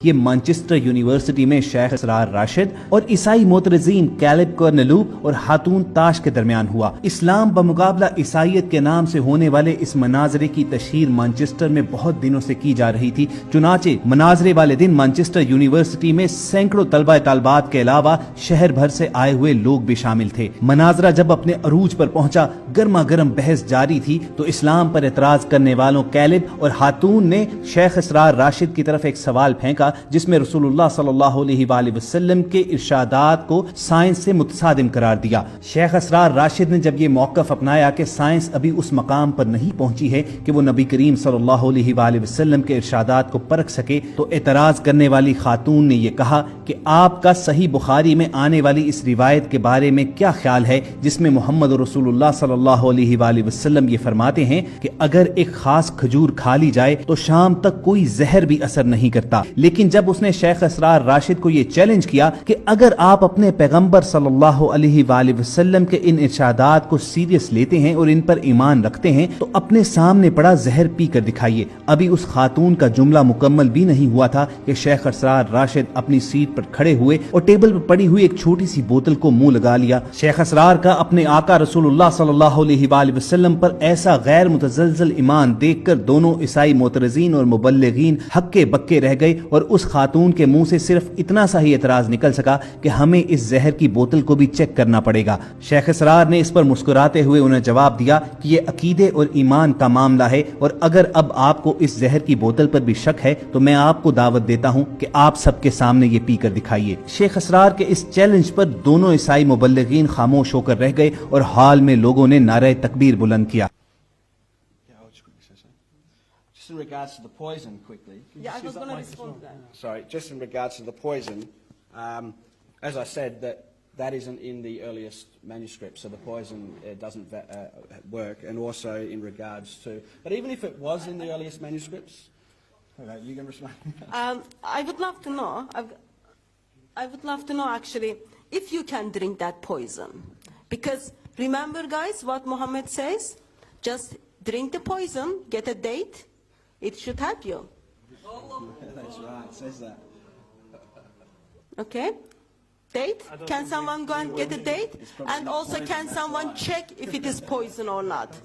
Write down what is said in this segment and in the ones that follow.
یہ Manchester university میں شیخ اسرار راشد اور عیسائی معترضین کیلب کورنلوب اور خاتون تاش کے درمیان ہوا۔ اسلام بمقابلہ عیسائیت کے نام سے ہونے والے اس مناظرے کی تشہیر مانچسٹر میں بہت دنوں سے کی جا رہی تھی۔ چنانچہ مناظرے والے دن مانچسٹر یونیورسٹی میں سینکڑوں طلبہ طالبات کے علاوہ شہر بھر سے آئے ہوئے لوگ بھی شامل تھے۔ مناظرہ جب اپنے عروج پر پہنچا، گرما گرم بحث جاری تھی تو اسلام پر اعتراض کرنے والوں کیلب اور خاتون نے شیخ اسرار راشد کی طرف ایک سوال پھینکا جس میں رسول اللہ صلی اللہ علیہ وآلہ وسلم کے ارشادات کو سائنس سے متصادم قرار دیا۔ شیخ اسرار راشد نے جب یہ موقف اپنایا کہ سائنس ابھی اس مقام پر نہیں پہنچی ہے کہ وہ نبی کریم صلی اللہ علیہ وآلہ وسلم کے ارشادات کو پرکھ سکے، تو اعتراض کرنے والی خاتون نے یہ کہا کہ آپ کا صحیح بخاری میں آنے والی اس روایت کے بارے میں کیا خیال ہے جس میں محمد رسول اللہ صلی اللہ علیہ وآلہ وسلم یہ فرماتے ہیں کہ اگر ایک خاص کھجور کھا لی جائے تو شام تک کوئی زہر بھی اثر نہیں کرتا۔ لیکن جب اس نے شیخ اسرار راشد کو یہ چیلنج کیا کہ اگر آپ اپنے پیغمبر صلی اللہ علیہ وآلہ وسلم کے ان ارشادات کو سیریس لیتے ہیں اور ان پر ایمان رکھتے ہیں تو اپنے سامنے پڑا زہر پی کر دکھائیے۔ ابھی اس خاتون کا جملہ مکمل بھی نہیں ہوا تھا کہ شیخ اسرار راشد اپنی سیٹ پر کھڑے ہوئے اور ٹیبل پر پڑی ہوئی ایک چھوٹی سی بوتل کو منہ لگا لیا۔ شیخ اسرار کا اپنے آقا رسول اللہ صلی اللہ علیہ وآلہ وسلم پر ایسا غیر متزلزل ایمان دیکھ کر دونوں عیسائی معترضین اور مبلغین ہکے بکے رہ گئے اور اس خاتون کے منہ سے صرف اتنا سا ہی اعتراض نکل سکا کہ ہمیں اس زہر کی بوتل کو بھی چیک کرنا پڑے گا۔ شیخ اسرار نے اس پر مسکراتے ہوئے انہیں جواب دیا کہ یہ عقیدے اور ایمان کا معاملہ ہے، اور اگر اب آپ کو اس زہر کی بوتل پر بھی شک ہے تو میں آپ کو دعوت دیتا ہوں کہ آپ سب کے سامنے یہ پی کر دکھائیے۔ شیخ اسرار کے اس چیلنج پر دونوں عیسائی مبلغین خاموش ہو کر رہ گئے اور ہال میں لوگوں نے نعرہ تکبیر بلند کیا۔ Just in regards to the poison, quickly. Yeah, I was going to respond to that. Sorry, just in regards to the poison, as I said, that isn't in the earliest manuscript, so the poison doesn't work. And also in regards to, but even if it was in the earliest manuscripts, okay, you can respond. I would love to know. I would love to know actually if you can drink that poison, because remember, guys, what Muhammad says: just drink the poison, get a date. It should help you. That's right, it says that. Okay? Date? Can someone go and get a date? And also, can someone check if it is poison or not?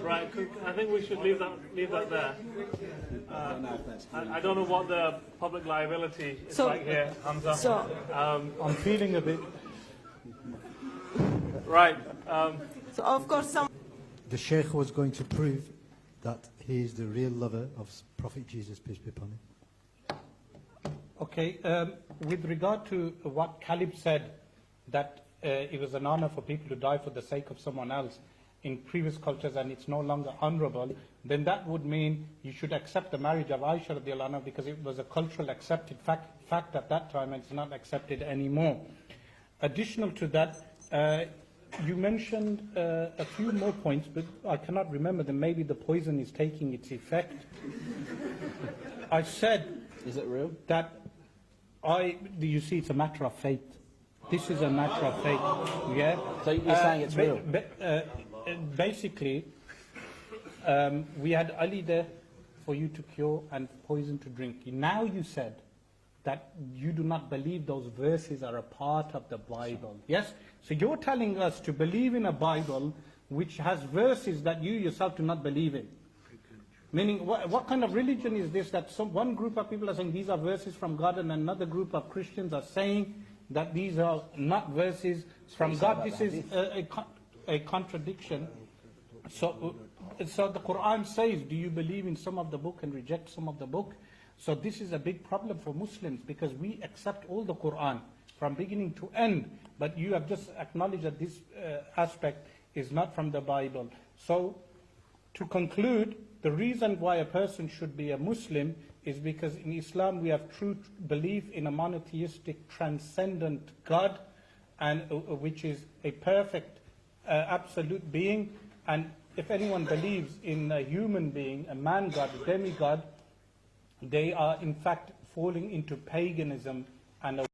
Right, I think we should leave that there. I don't know what the public liability is like here, Hamza. I'm feeling a bit... Right. So, of course, The Sheikh was going to prove that he is the real lover of Prophet Jesus, peace be upon him. Okay, with regard to what Caleb said, that it was an honor for people to die for the sake of someone else in previous cultures and it's no longer honorable, then that would mean you should accept the marriage of Aisha radiallahu anha because it was a cultural accepted fact at that time and it's not accepted anymore. Additional to that, you mentioned a few more points, but I cannot remember them. Maybe the poison is taking its effect. I said... Is it real? That you see, it's a matter of faith. This is a matter of faith, yeah? So you're saying it's real? Basically, we had Ali there for you to cure and poison to drink. Now you said that you do not believe those verses are a part of the Bible. Yes? So you're telling us to believe in a Bible which has verses that you yourself do not believe in. Meaning, what kind of religion is this that one group of people are saying these are verses from God and another group of Christians are saying that these are not verses from God? This is a contradiction. So the Quran says, do you believe in some of the book and reject some of the book? So this is a big problem for Muslims because we accept all the Quran from beginning to end, but you have just acknowledged that this aspect is not from the Bible. So to conclude, the reason why a person should be a Muslim is because in Islam we have true belief in a monotheistic, transcendent God, and which is a perfect, absolute being. And if anyone believes in a human being, a man God, a demigod, they are in fact falling into paganism and